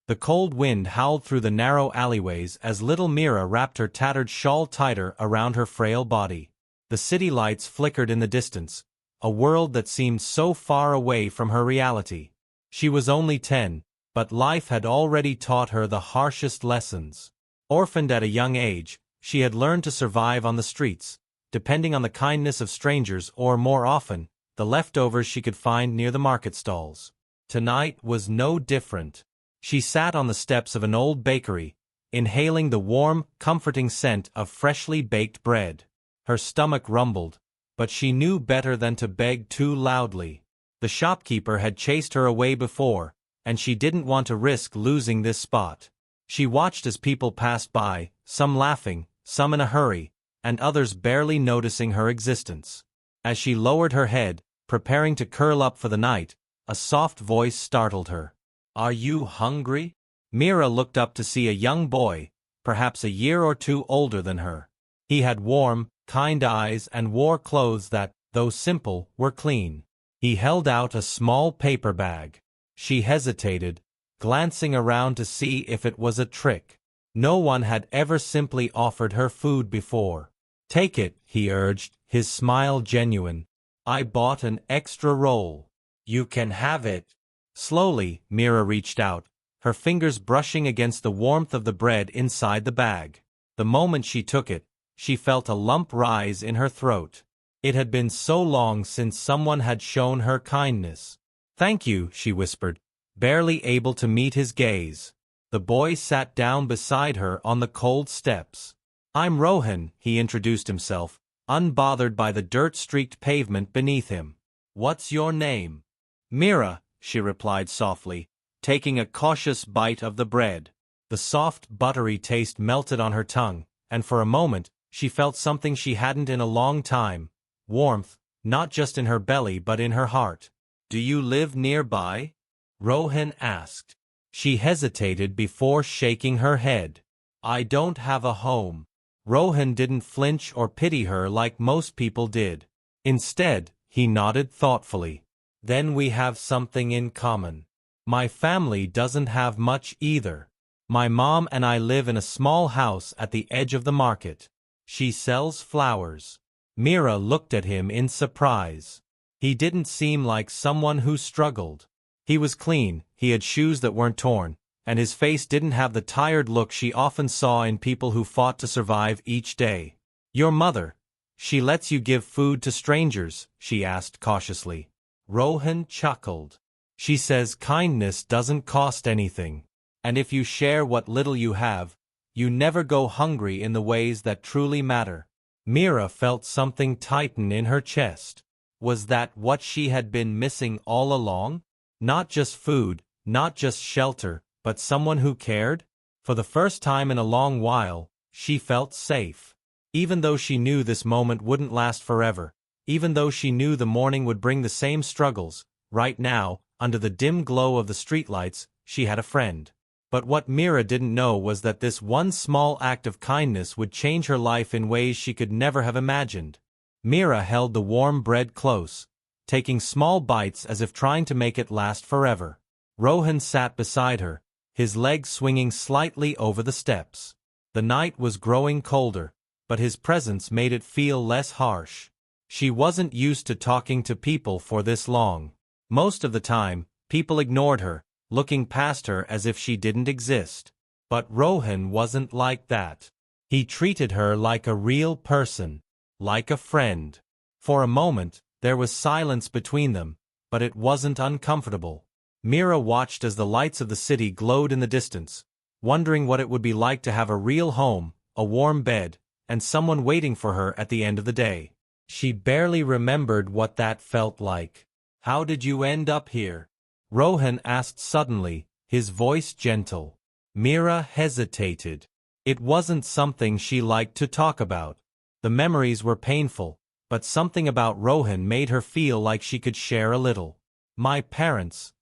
The cold wind howled through the narrow alleyways as little Mira wrapped her tattered shawl tighter around her frail body. The city lights flickered in the distance, a world that seemed so far away from her reality. She was only 10, but life had already taught her the harshest lessons. Orphaned at a young age, she had learned to survive on the streets, depending on the kindness of strangers or, more often, the leftovers she could find near the market stalls. Tonight was no different. She sat on the steps of an old bakery, inhaling the warm, comforting scent of freshly baked bread. Her stomach rumbled, but she knew better than to beg too loudly. The shopkeeper had chased her away before, and she didn't want to risk losing this spot. She watched as people passed by, some laughing, some in a hurry, and others barely noticing her existence. As she lowered her head, preparing to curl up for the night, a soft voice startled her. "Are you hungry?" Mira looked up to see a young boy, perhaps a year or two older than her. He had warm, kind eyes and wore clothes that, though simple, were clean. He held out a small paper bag. She hesitated, glancing around to see if it was a trick. No one had ever simply offered her food before. "Take it," he urged, his smile genuine. "I bought an extra roll. You can have it." Slowly, Mira reached out, her fingers brushing against the warmth of the bread inside the bag. The moment she took it, she felt a lump rise in her throat. It had been so long since someone had shown her kindness. "Thank you," she whispered, barely able to meet his gaze. The boy sat down beside her on the cold steps. "I'm Rohan," he introduced himself, unbothered by the dirt-streaked pavement beneath him. "What's your name?" "Mira," she replied softly, taking a cautious bite of the bread. The soft, buttery taste melted on her tongue, and for a moment, she felt something she hadn't in a long time. Warmth, not just in her belly but in her heart. "Do you live nearby?" Rohan asked. She hesitated before shaking her head. "I don't have a home." Rohan didn't flinch or pity her like most people did. Instead, he nodded thoughtfully. "Then we have something in common. My family doesn't have much either. My mom and I live in a small house at the edge of the market. She sells flowers." Mira looked at him in surprise. He didn't seem like someone who struggled. He was clean, he had shoes that weren't torn, and his face didn't have the tired look she often saw in people who fought to survive each day. "Your mother, she lets you give food to strangers?" she asked cautiously. Rohan chuckled. "She says kindness doesn't cost anything, and if you share what little you have, you never go hungry in the ways that truly matter." Mira felt something tighten in her chest. Was that what she had been missing all along? Not just food, not just shelter, but someone who cared? For the first time in a long while, she felt safe. Even though she knew this moment wouldn't last forever, even though she knew the morning would bring the same struggles, right now, under the dim glow of the streetlights, she had a friend. But what Mira didn't know was that this one small act of kindness would change her life in ways she could never have imagined. Mira held the warm bread close, taking small bites as if trying to make it last forever. Rohan sat beside her, his legs swinging slightly over the steps. The night was growing colder, but his presence made it feel less harsh. She wasn't used to talking to people for this long. Most of the time, people ignored her, looking past her as if she didn't exist. But Rohan wasn't like that. He treated her like a real person, like a friend. For a moment, there was silence between them, but it wasn't uncomfortable. Mira watched as the lights of the city glowed in the distance, wondering what it would be like to have a real home, a warm bed, and someone waiting for her at the end of the day. She barely remembered what that felt like. "How did you end up here?" Rohan asked suddenly, his voice gentle. Mira hesitated. It wasn't something she liked to talk about. The memories were painful, but something about Rohan made her feel like she could share a little. "My parents.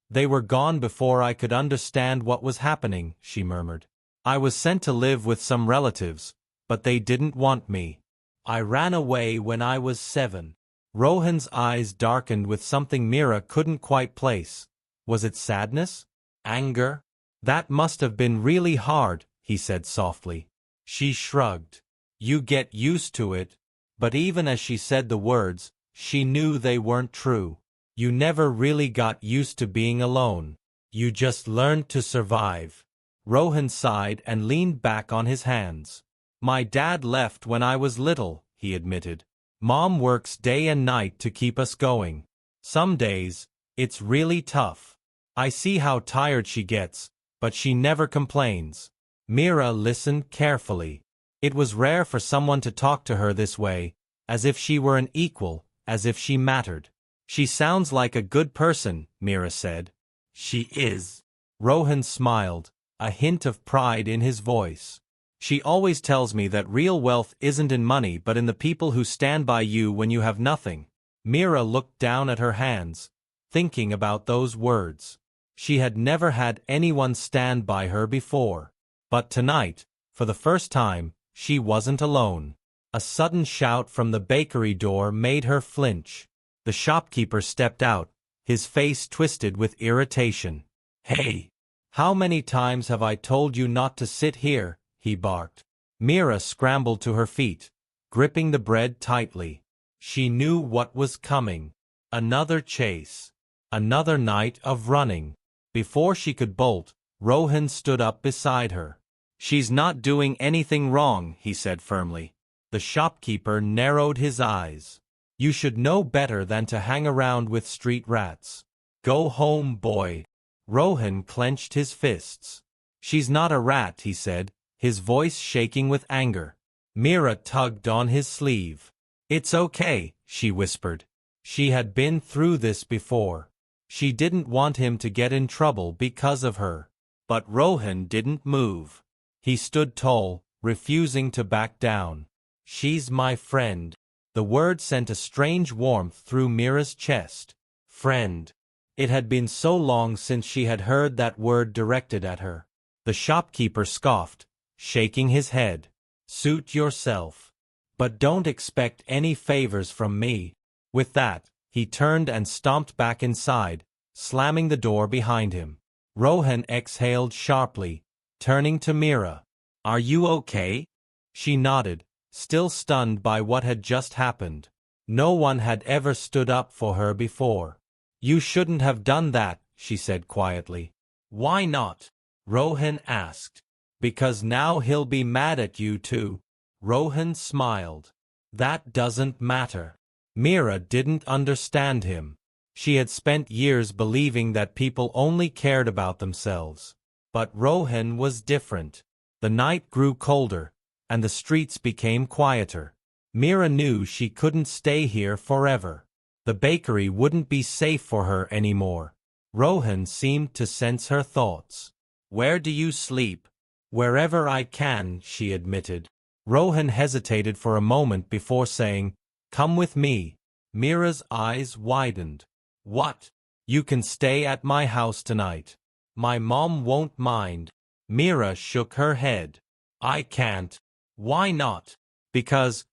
They were gone before I could understand what was happening," she murmured. "I was sent to live with some relatives, but they didn't want me. I ran away when I was 7. Rohan's eyes darkened with something Mira couldn't quite place. Was it sadness? Anger? That must have been really hard, he said softly. She shrugged. You get used to it. But even as she said the words, she knew they weren't true. You never really got used to being alone. You just learned to survive. Rohan sighed and leaned back on his hands. My dad left when I was little, he admitted. Mom works day and night to keep us going. Some days, it's really tough. I see how tired she gets, but she never complains. Mira listened carefully. It was rare for someone to talk to her this way, as if she were an equal, as if she mattered. She sounds like a good person, Mira said. She is. Rohan smiled, a hint of pride in his voice. She always tells me that real wealth isn't in money but in the people who stand by you when you have nothing. Mira looked down at her hands, thinking about those words. She had never had anyone stand by her before. But tonight, for the first time, she wasn't alone. A sudden shout from the bakery door made her flinch. The shopkeeper stepped out, his face twisted with irritation. Hey! How many times have I told you not to sit here? He barked. Mira scrambled to her feet, gripping the bread tightly. She knew what was coming. Another chase. Another night of running. Before she could bolt, Rohan stood up beside her. She's not doing anything wrong, he said firmly. The shopkeeper narrowed his eyes. You should know better than to hang around with street rats. Go home, boy. Rohan clenched his fists. She's not a rat, he said, his voice shaking with anger. Mira tugged on his sleeve. It's okay, she whispered. She had been through this before. She didn't want him to get in trouble because of her. But Rohan didn't move. He stood tall, refusing to back down. She's my friend. The word sent a strange warmth through Mira's chest. Friend. It had been so long since she had heard that word directed at her. The shopkeeper scoffed, shaking his head. Suit yourself. But don't expect any favors from me. With that, he turned and stomped back inside, slamming the door behind him. Rohan exhaled sharply, turning to Mira. Are you okay? She nodded, still stunned by what had just happened. No one had ever stood up for her before. You shouldn't have done that, she said quietly. Why not? Rohan asked. Because now he'll be mad at you too. Rohan smiled. That doesn't matter. Mira didn't understand him. She had spent years believing that people only cared about themselves. But Rohan was different. The night grew colder, and the streets became quieter. Mira knew she couldn't stay here forever. The bakery wouldn't be safe for her anymore. Rohan seemed to sense her thoughts. Where do you sleep? Wherever I can, she admitted. Rohan hesitated for a moment before saying, Come with me. Mira's eyes widened. What? You can stay at my house tonight. My mom won't mind. Mira shook her head. I can't. Why not? Because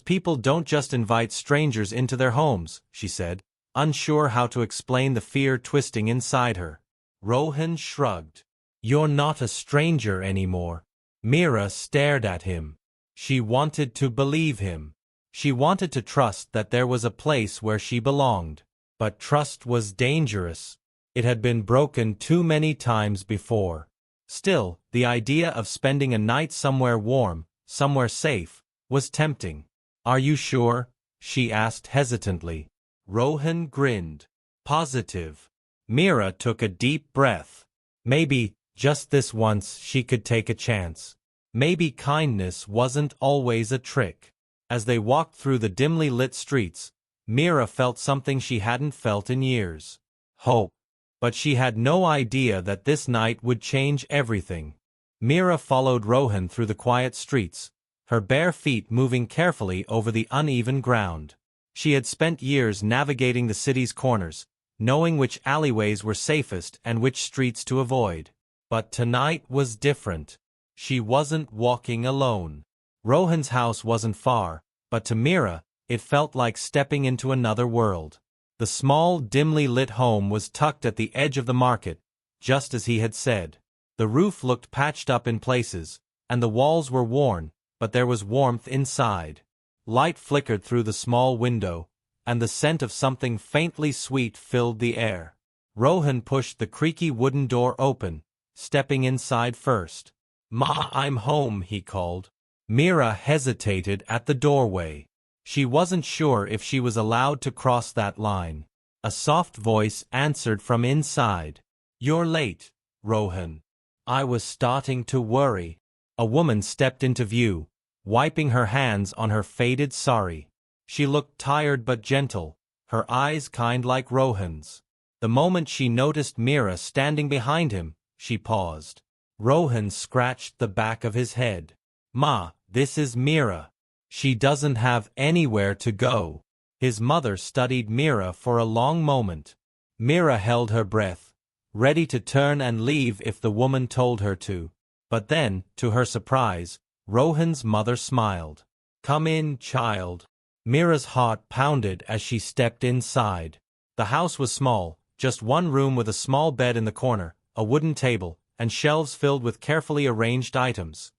people don't just invite strangers into their homes, she said, unsure how to explain the fear twisting inside her. Rohan shrugged. You're not a stranger anymore. Mira stared at him. She wanted to believe him. She wanted to trust that there was a place where she belonged. But trust was dangerous. It had been broken too many times before. Still, the idea of spending a night somewhere warm, somewhere safe, was tempting. Are you sure? She asked hesitantly. Rohan grinned. Positive. Mira took a deep breath. Maybe, just this once, she could take a chance. Maybe kindness wasn't always a trick. As they walked through the dimly lit streets, Mira felt something she hadn't felt in years. Hope. But she had no idea that this night would change everything. Mira followed Rohan through the quiet streets, her bare feet moving carefully over the uneven ground. She had spent years navigating the city's corners, knowing which alleyways were safest and which streets to avoid. But tonight was different. She wasn't walking alone. Rohan's house wasn't far, but to Mira, it felt like stepping into another world. The small, dimly lit home was tucked at the edge of the market, just as he had said. The roof looked patched up in places, and the walls were worn, but there was warmth inside. Light flickered through the small window, and the scent of something faintly sweet filled the air. Rohan pushed the creaky wooden door open, stepping inside first. "Ma, I'm home," he called. Mira hesitated at the doorway. She wasn't sure if she was allowed to cross that line. A soft voice answered from inside. "You're late, Rohan." I was starting to worry. A woman stepped into view, wiping her hands on her faded sari. She looked tired but gentle, her eyes kind like Rohan's. The moment she noticed Mira standing behind him, she paused. Rohan scratched the back of his head. "Ma, this is Mira. She doesn't have anywhere to go." His mother studied Mira for a long moment. Mira held her breath, ready to turn and leave if the woman told her to. But then, to her surprise, Rohan's mother smiled. "Come in, child." Mira's heart pounded as she stepped inside. The house was small, just one room with a small bed in the corner, a wooden table, and shelves filled with carefully arranged items.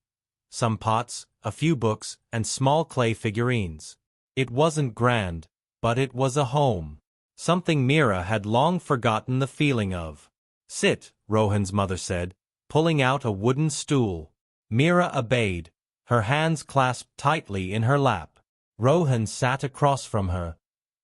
Some pots, a few books, and small clay figurines. It wasn't grand, but it was a home. Something Mira had long forgotten the feeling of. "Sit," Rohan's mother said, pulling out a wooden stool. Mira obeyed, her hands clasped tightly in her lap. Rohan sat across from her,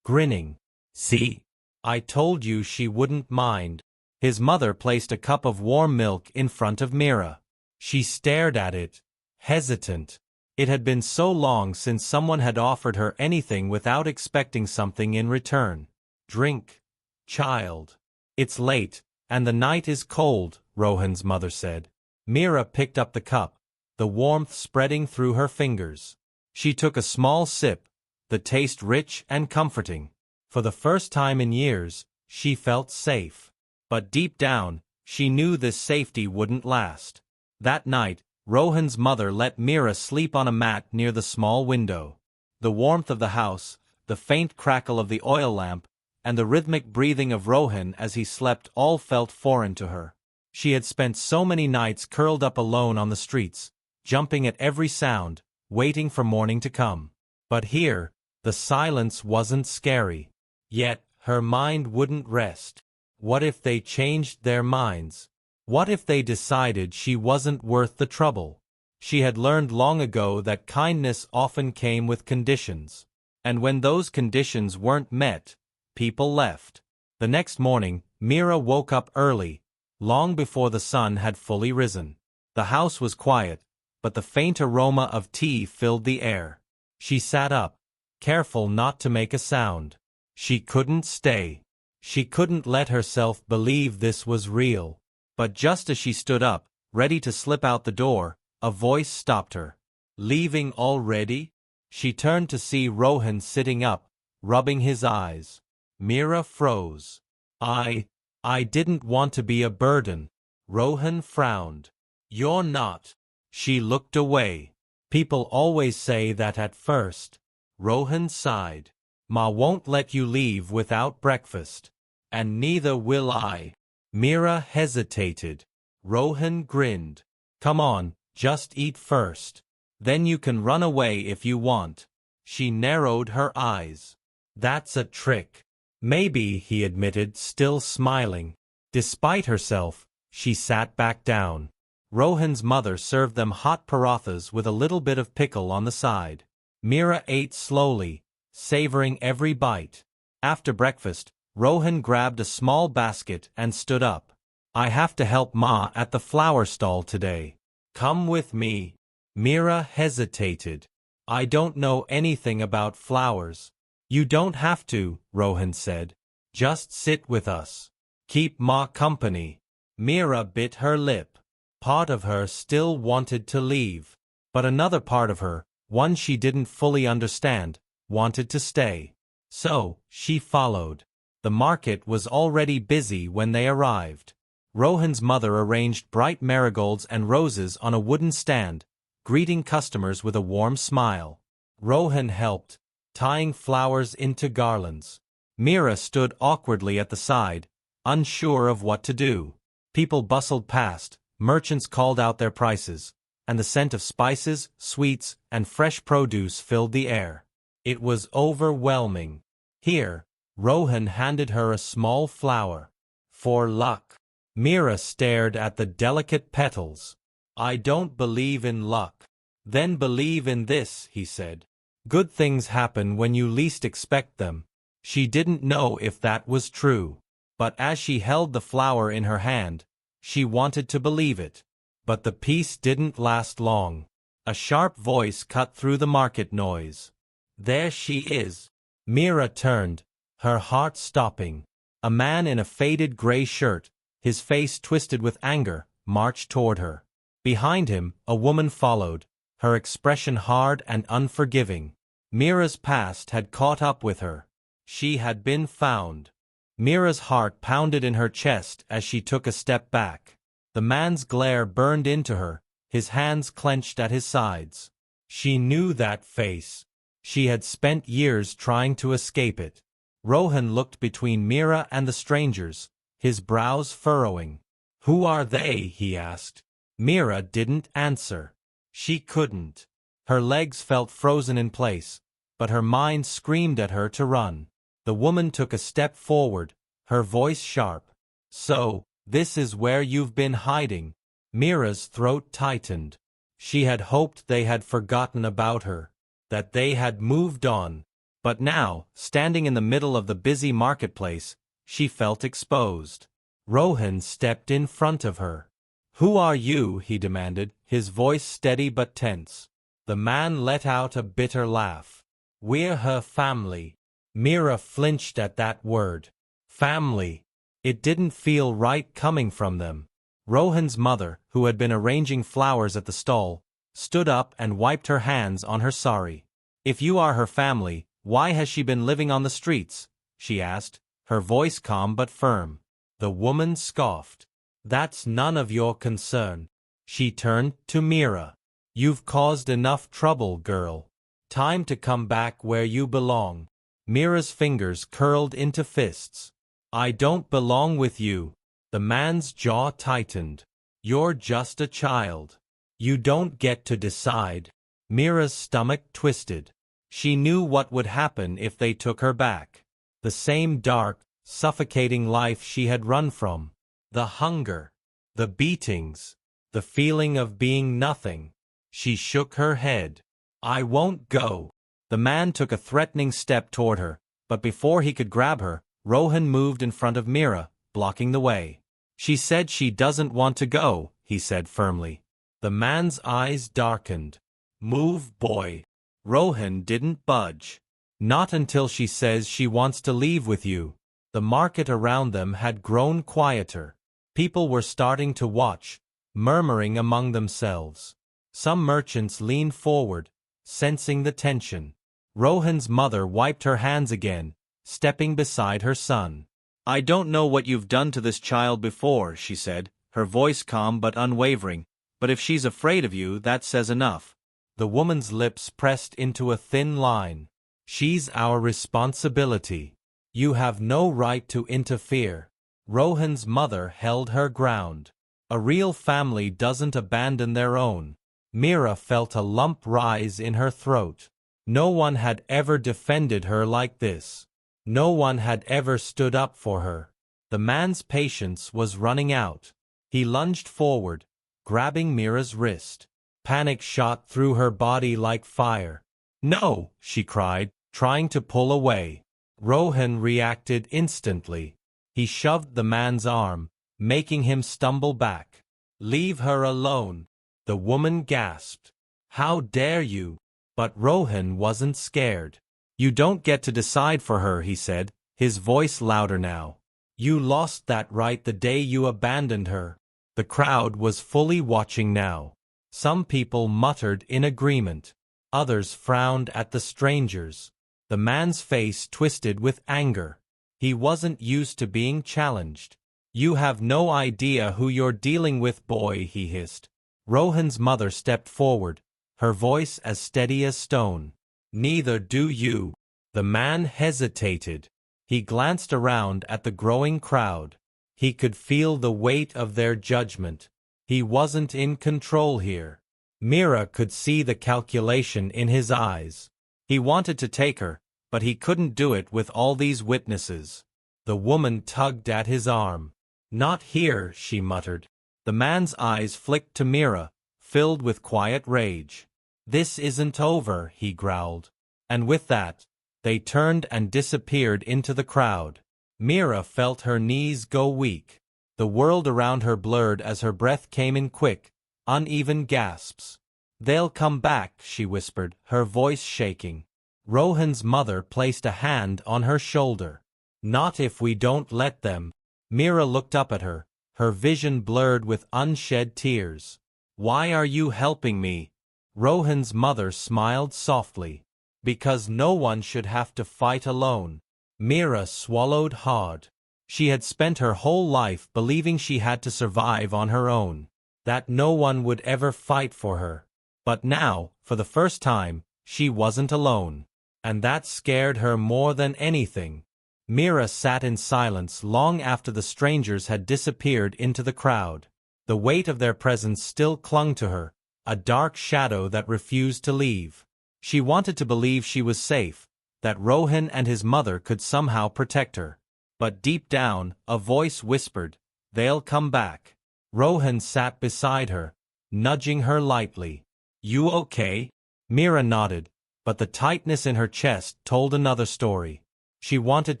grinning. "See? I told you she wouldn't mind." His mother placed a cup of warm milk in front of Mira. She stared at it, hesitant. It had been so long since someone had offered her anything without expecting something in return. "Drink, child. It's late, and the night is cold," Rohan's mother said. Mira picked up the cup, the warmth spreading through her fingers. She took a small sip, the taste rich and comforting. For the first time in years, she felt safe. But deep down, she knew this safety wouldn't last. That night, Rohan's mother let Mira sleep on a mat near the small window. The warmth of the house, the faint crackle of the oil lamp, and the rhythmic breathing of Rohan as he slept all felt foreign to her. She had spent so many nights curled up alone on the streets, jumping at every sound, waiting for morning to come. But here, the silence wasn't scary. Yet, her mind wouldn't rest. What if they changed their minds? What if they decided she wasn't worth the trouble? She had learned long ago that kindness often came with conditions. And when those conditions weren't met, people left. The next morning, Mira woke up early, long before the sun had fully risen. The house was quiet, but the faint aroma of tea filled the air. She sat up, careful not to make a sound. She couldn't stay. She couldn't let herself believe this was real. But just as she stood up, ready to slip out the door, a voice stopped her. "Leaving already?" She turned to see Rohan sitting up, rubbing his eyes. Mira froze. I didn't want to be a burden." Rohan frowned. "You're not." She looked away. "People always say that at first." Rohan sighed. "Ma won't let you leave without breakfast. And neither will I." Mira hesitated. Rohan grinned. "Come on, just eat first. Then you can run away if you want." She narrowed her eyes. "That's a trick." "Maybe," he admitted, still smiling. Despite herself, she sat back down. Rohan's mother served them hot parathas with a little bit of pickle on the side. Mira ate slowly, savoring every bite. After breakfast, Rohan grabbed a small basket and stood up. "I have to help Ma at the flower stall today. Come with me." Mira hesitated. "I don't know anything about flowers." "You don't have to," Rohan said. "Just sit with us. Keep Ma company." Mira bit her lip. Part of her still wanted to leave. But another part of her, one she didn't fully understand, wanted to stay. So, she followed. The market was already busy when they arrived. Rohan's mother arranged bright marigolds and roses on a wooden stand, greeting customers with a warm smile. Rohan helped, tying flowers into garlands. Mira stood awkwardly at the side, unsure of what to do. People bustled past, merchants called out their prices, and the scent of spices, sweets, and fresh produce filled the air. It was overwhelming. Here, Rohan handed her a small flower. For luck. Mira stared at the delicate petals. I don't believe in luck. Then believe in this, he said. Good things happen when you least expect them. She didn't know if that was true. But as she held the flower in her hand, she wanted to believe it. But the peace didn't last long. A sharp voice cut through the market noise. There she is. Mira turned, her heart stopping. A man in a faded gray shirt, his face twisted with anger, marched toward her. Behind him, a woman followed, her expression hard and unforgiving. Mira's past had caught up with her. She had been found. Mira's heart pounded in her chest as she took a step back. The man's glare burned into her, his hands clenched at his sides. She knew that face. She had spent years trying to escape it. Rohan looked between Mira and the strangers, his brows furrowing. Who are they? He asked. Mira didn't answer. She couldn't. Her legs felt frozen in place, but her mind screamed at her to run. The woman took a step forward, her voice sharp. So, this is where you've been hiding. Mira's throat tightened. She had hoped they had forgotten about her, that they had moved on. But now, standing in the middle of the busy marketplace, she felt exposed. Rohan stepped in front of her. Who are you? He demanded, his voice steady but tense. The man let out a bitter laugh. We're her family. Mira flinched at that word. Family. It didn't feel right coming from them. Rohan's mother, who had been arranging flowers at the stall, stood up and wiped her hands on her sari. If you are her family, why has she been living on the streets? She asked, her voice calm but firm. The woman scoffed. That's none of your concern. She turned to Mira. You've caused enough trouble, girl. Time to come back where you belong. Mira's fingers curled into fists. I don't belong with you. The man's jaw tightened. You're just a child. You don't get to decide. Mira's stomach twisted. She knew what would happen if they took her back. The same dark, suffocating life she had run from. The hunger. The beatings. The feeling of being nothing. She shook her head. I won't go. The man took a threatening step toward her, but before he could grab her, Rohan moved in front of Mira, blocking the way. She said she doesn't want to go, he said firmly. The man's eyes darkened. Move, boy. Rohan didn't budge. Not until she says she wants to leave with you. The market around them had grown quieter. People were starting to watch, murmuring among themselves. Some merchants leaned forward, sensing the tension. Rohan's mother wiped her hands again, stepping beside her son. I don't know what you've done to this child before, she said, her voice calm but unwavering, but if she's afraid of you, that says enough. The woman's lips pressed into a thin line. She's our responsibility. You have no right to interfere. Rohan's mother held her ground. A real family doesn't abandon their own. Mira felt a lump rise in her throat. No one had ever defended her like this. No one had ever stood up for her. The man's patience was running out. He lunged forward, grabbing Mira's wrist. Panic shot through her body like fire. No, she cried, trying to pull away. Rohan reacted instantly. He shoved the man's arm, making him stumble back. Leave her alone. The woman gasped. How dare you? But Rohan wasn't scared. You don't get to decide for her, he said, his voice louder now. You lost that right the day you abandoned her. The crowd was fully watching now. Some people muttered in agreement. Others frowned at the strangers. The man's face twisted with anger. He wasn't used to being challenged. You have no idea who you're dealing with, boy, he hissed. Rohan's mother stepped forward, her voice as steady as stone. Neither do you. The man hesitated. He glanced around at the growing crowd. He could feel the weight of their judgment. He wasn't in control here. Mira could see the calculation in his eyes. He wanted to take her, but he couldn't do it with all these witnesses. The woman tugged at his arm. "Not here," she muttered. The man's eyes flicked to Mira, filled with quiet rage. "This isn't over," he growled. And with that, they turned and disappeared into the crowd. Mira felt her knees go weak. The world around her blurred as her breath came in quick, uneven gasps. "They'll come back," she whispered, her voice shaking. Rohan's mother placed a hand on her shoulder. "Not if we don't let them." Mira looked up at her, her vision blurred with unshed tears. "Why are you helping me?" Rohan's mother smiled softly. "Because no one should have to fight alone." Mira swallowed hard. She had spent her whole life believing she had to survive on her own, that no one would ever fight for her. But now, for the first time, she wasn't alone. And that scared her more than anything. Mira sat in silence long after the strangers had disappeared into the crowd. The weight of their presence still clung to her, a dark shadow that refused to leave. She wanted to believe she was safe, that Rohan and his mother could somehow protect her. But deep down, a voice whispered, "They'll come back." Rohan sat beside her, nudging her lightly. "You okay?" Mira nodded, but the tightness in her chest told another story. She wanted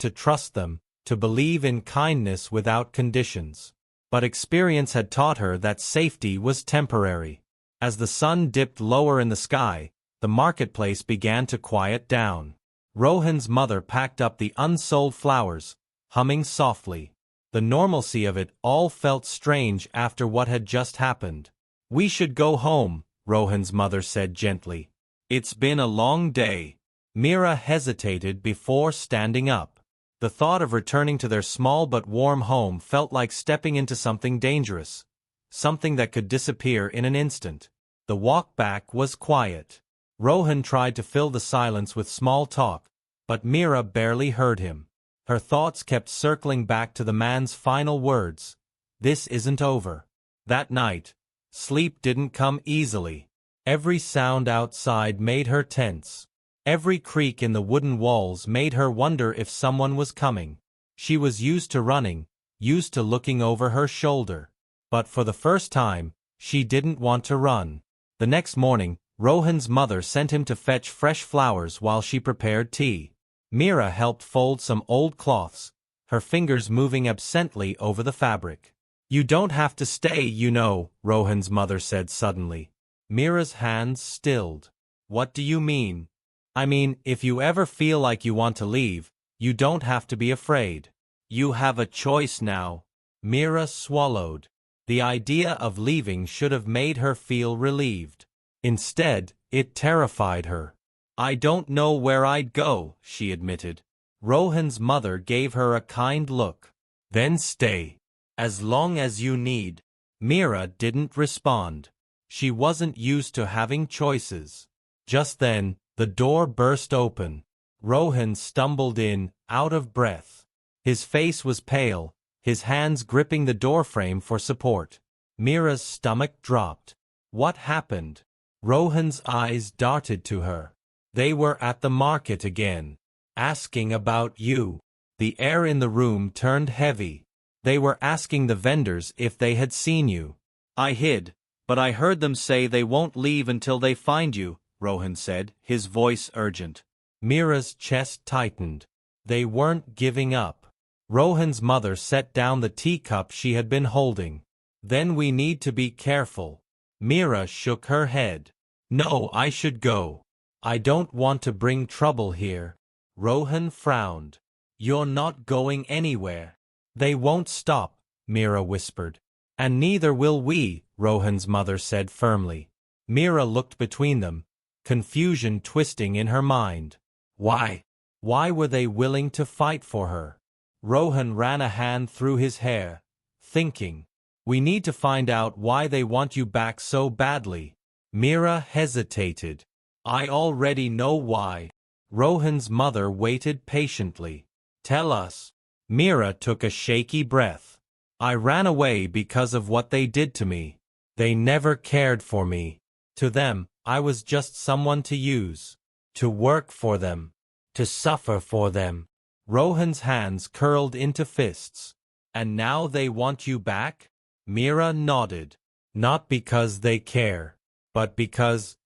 to trust them, to believe in kindness without conditions. But experience had taught her that safety was temporary. As the sun dipped lower in the sky, the marketplace began to quiet down. Rohan's mother packed up the unsold flowers, humming softly. The normalcy of it all felt strange after what had just happened. "We should go home," Rohan's mother said gently. "It's been a long day." Mira hesitated before standing up. The thought of returning to their small but warm home felt like stepping into something dangerous, something that could disappear in an instant. The walk back was quiet. Rohan tried to fill the silence with small talk, but Mira barely heard him. Her thoughts kept circling back to the man's final words. "This isn't over." That night, sleep didn't come easily. Every sound outside made her tense. Every creak in the wooden walls made her wonder if someone was coming. She was used to running, used to looking over her shoulder. But for the first time, she didn't want to run. The next morning, Rohan's mother sent him to fetch fresh flowers while she prepared tea. Mira helped fold some old cloths, her fingers moving absently over the fabric. "You don't have to stay, you know," Rohan's mother said suddenly. Mira's hands stilled. "What do you mean?" "I mean, if you ever feel like you want to leave, you don't have to be afraid. You have a choice now." Mira swallowed. The idea of leaving should have made her feel relieved. Instead, it terrified her. "I don't know where I'd go," she admitted. Rohan's mother gave her a kind look. "Then stay. As long as you need." Mira didn't respond. She wasn't used to having choices. Just then, the door burst open. Rohan stumbled in, out of breath. His face was pale, his hands gripping the doorframe for support. Mira's stomach dropped. "What happened?" Rohan's eyes darted to her. "They were at the market again, asking about you." The air in the room turned heavy. "They were asking the vendors if they had seen you." "I hid, but I heard them say they won't leave until they find you," Rohan said, his voice urgent. Mira's chest tightened. They weren't giving up. Rohan's mother set down the teacup she had been holding. "Then we need to be careful." Mira shook her head. "No, I should go. I don't want to bring trouble here." Rohan frowned. "You're not going anywhere." "They won't stop," Mira whispered. "And neither will we," Rohan's mother said firmly. Mira looked between them, confusion twisting in her mind. Why? Why were they willing to fight for her? Rohan ran a hand through his hair, thinking, "We need to find out why they want you back so badly." Mira hesitated. "I already know why." Rohan's mother waited patiently. "Tell us." Mira took a shaky breath. "I ran away because of what they did to me. They never cared for me. To them, I was just someone to use, to work for them, to suffer for them. Rohan's hands curled into fists. And now they want you back? Mira nodded. Not because they care, but because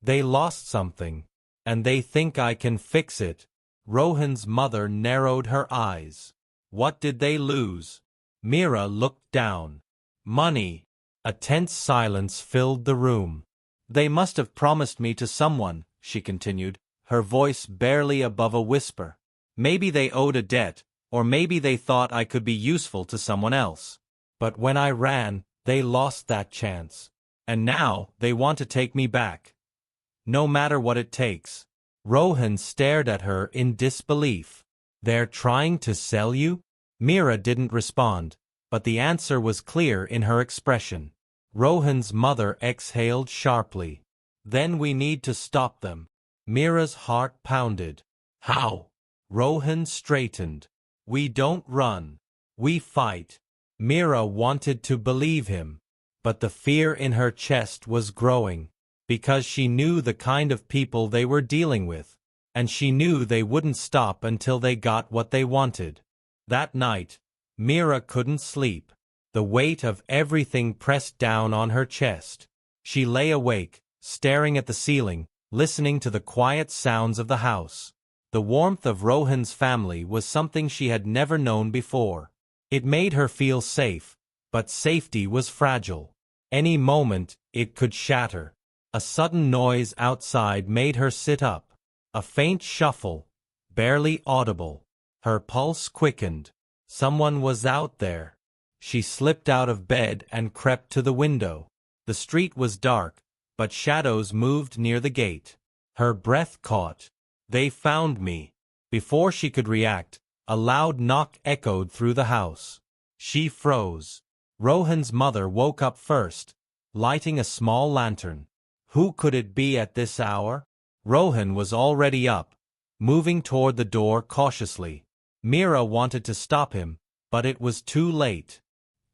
they lost something, and they think I can fix it. Rohan's mother narrowed her eyes. What did they lose? Mira looked down. Money. A tense silence filled the room. They must have promised me to someone, she continued, her voice barely above a whisper. Maybe they owed a debt, or maybe they thought I could be useful to someone else. But when I ran, they lost that chance. And now they want to take me back. No matter what it takes. Rohan stared at her in disbelief. They're trying to sell you? Mira didn't respond, but the answer was clear in her expression. Rohan's mother exhaled sharply. Then we need to stop them. Mira's heart pounded. How? Rohan straightened. We don't run. We fight. Mira wanted to believe him, but the fear in her chest was growing, because she knew the kind of people they were dealing with, and she knew they wouldn't stop until they got what they wanted. That night, Mira couldn't sleep. The weight of everything pressed down on her chest. She lay awake, staring at the ceiling, listening to the quiet sounds of the house. The warmth of Rohan's family was something she had never known before. It made her feel safe, but safety was fragile. Any moment, it could shatter. A sudden noise outside made her sit up. A faint shuffle, barely audible. Her pulse quickened. Someone was out there. She slipped out of bed and crept to the window. The street was dark, but shadows moved near the gate. Her breath caught. They found me. Before she could react, a loud knock echoed through the house. She froze. Rohan's mother woke up first, lighting a small lantern. Who could it be at this hour? Rohan was already up, moving toward the door cautiously. Mira wanted to stop him, but it was too late.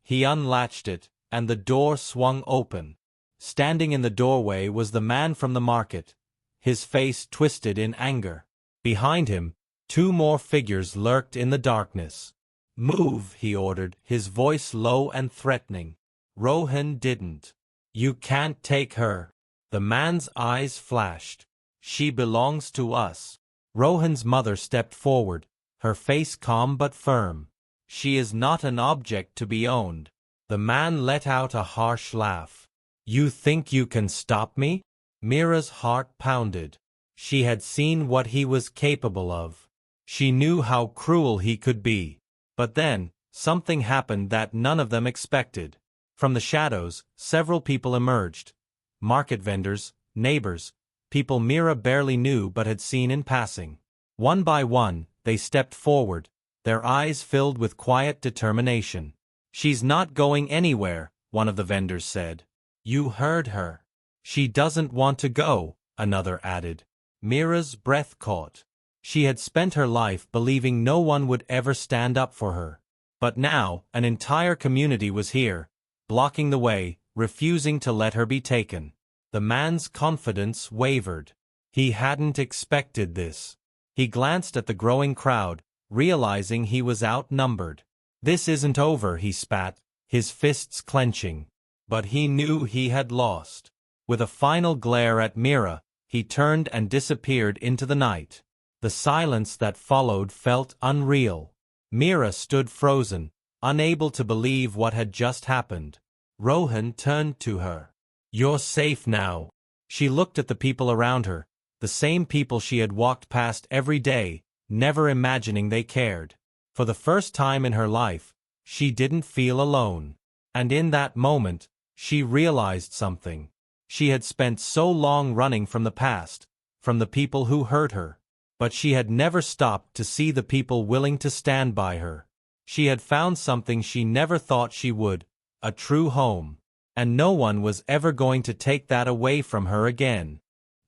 He unlatched it, and the door swung open. Standing in the doorway was the man from the market, his face twisted in anger. Behind him, two more figures lurked in the darkness. Move, he ordered, his voice low and threatening. Rohan didn't. You can't take her. The man's eyes flashed. She belongs to us. Rohan's mother stepped forward, her face calm but firm. She is not an object to be owned. The man let out a harsh laugh. You think you can stop me? Mira's heart pounded. She had seen what he was capable of. She knew how cruel he could be. But then, something happened that none of them expected. From the shadows, several people emerged. Market vendors, neighbors, people Mira barely knew but had seen in passing. One by one, they stepped forward, their eyes filled with quiet determination. She's not going anywhere, one of the vendors said. You heard her. She doesn't want to go, another added. Mira's breath caught. She had spent her life believing no one would ever stand up for her. But now, an entire community was here, blocking the way, refusing to let her be taken. The man's confidence wavered. He hadn't expected this. He glanced at the growing crowd, realizing he was outnumbered. This isn't over, he spat, his fists clenching. But he knew he had lost. With a final glare at Mira, he turned and disappeared into the night. The silence that followed felt unreal. Mira stood frozen, unable to believe what had just happened. Rohan turned to her. You're safe now. She looked at the people around her, the same people she had walked past every day, never imagining they cared. For the first time in her life, she didn't feel alone. And in that moment, she realized something. She had spent so long running from the past, from the people who hurt her. But she had never stopped to see the people willing to stand by her. She had found something she never thought she would, a true home. And no one was ever going to take that away from her again.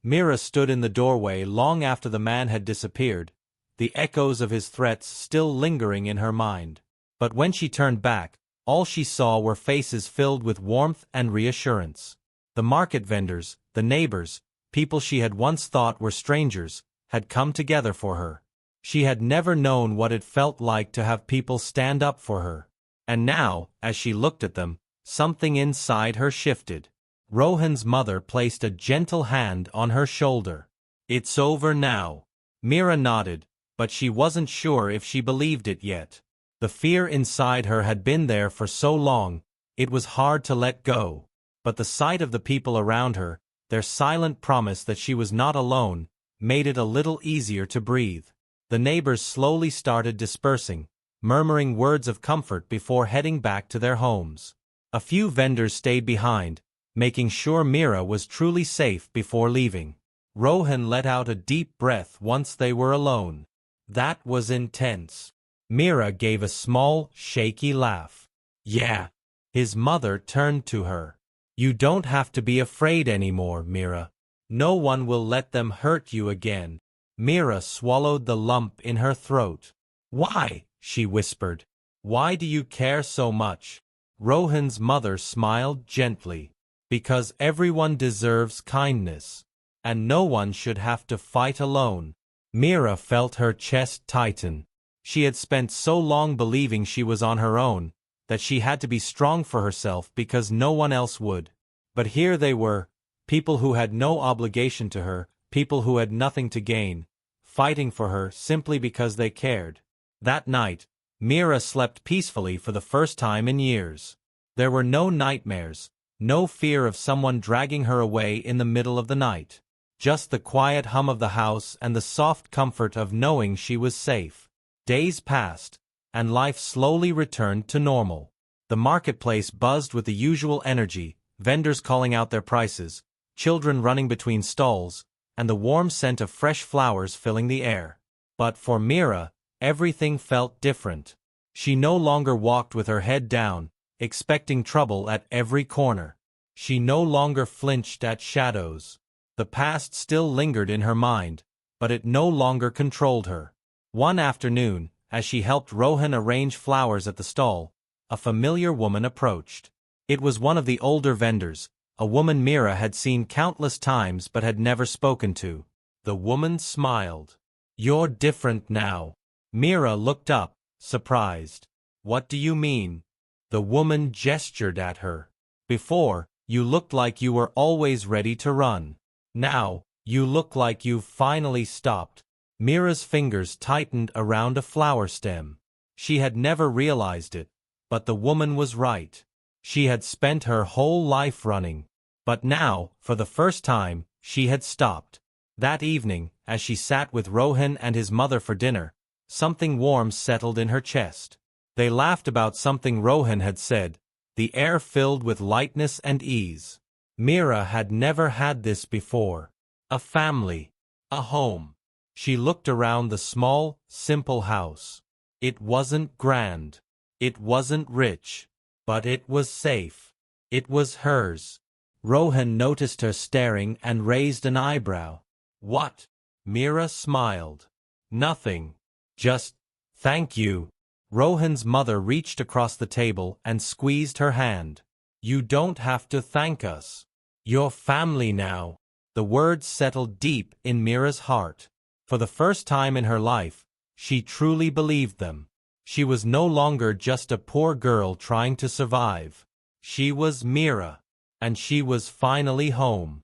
Mira stood in the doorway long after the man had disappeared, the echoes of his threats still lingering in her mind. But when she turned back, All she saw were faces filled with warmth and reassurance. The market vendors, the neighbors, people she had once thought were strangers, had come together for her. She had never known what it felt like to have people stand up for her. And now, as she looked at them, something inside her shifted. Rohan's mother placed a gentle hand on her shoulder. "It's over now." Mira nodded, but she wasn't sure if she believed it yet. The fear inside her had been there for so long, it was hard to let go. But the sight of the people around her, their silent promise that she was not alone, made it a little easier to breathe. The neighbors slowly started dispersing, murmuring words of comfort before heading back to their homes. A few vendors stayed behind, making sure Mira was truly safe before leaving. Rohan let out a deep breath once they were alone. That was intense. Mira gave a small, shaky laugh. "Yeah." His mother turned to her. "You don't have to be afraid anymore, Mira. No one will let them hurt you again." Mira swallowed the lump in her throat. "Why?" she whispered. "Why do you care so much?" Rohan's mother smiled gently. "Because everyone deserves kindness. And no one should have to fight alone." Mira felt her chest tighten. She had spent so long believing she was on her own, that she had to be strong for herself because no one else would. But here they were, people who had no obligation to her, people who had nothing to gain, fighting for her simply because they cared. That night, Mira slept peacefully for the first time in years. There were no nightmares, no fear of someone dragging her away in the middle of the night. Just the quiet hum of the house and the soft comfort of knowing she was safe. Days passed, and life slowly returned to normal. The marketplace buzzed with the usual energy, vendors calling out their prices, children running between stalls, and the warm scent of fresh flowers filling the air. But for Mira, everything felt different. She no longer walked with her head down, expecting trouble at every corner. She no longer flinched at shadows. The past still lingered in her mind, but it no longer controlled her. One afternoon, as she helped Rohan arrange flowers at the stall, a familiar woman approached. It was one of the older vendors, a woman Mira had seen countless times but had never spoken to. The woman smiled. "You're different now." Mira looked up, surprised. "What do you mean?" The woman gestured at her. "Before, you looked like you were always ready to run. Now, you look like you've finally stopped." Mira's fingers tightened around a flower stem. She had never realized it, but the woman was right. She had spent her whole life running. But now, for the first time, she had stopped. That evening, as she sat with Rohan and his mother for dinner, something warm settled in her chest. They laughed about something Rohan had said. The air filled with lightness and ease. Mira had never had this before. A family. A home. She looked around the small, simple house. It wasn't grand. It wasn't rich. But it was safe. It was hers. Rohan noticed her staring and raised an eyebrow. "What?" Mira smiled. "Nothing. Just, thank you." Rohan's mother reached across the table and squeezed her hand. "You don't have to thank us. You're family now." The words settled deep in Mira's heart. For the first time in her life, she truly believed them. She was no longer just a poor girl trying to survive. She was Mira. And she was finally home.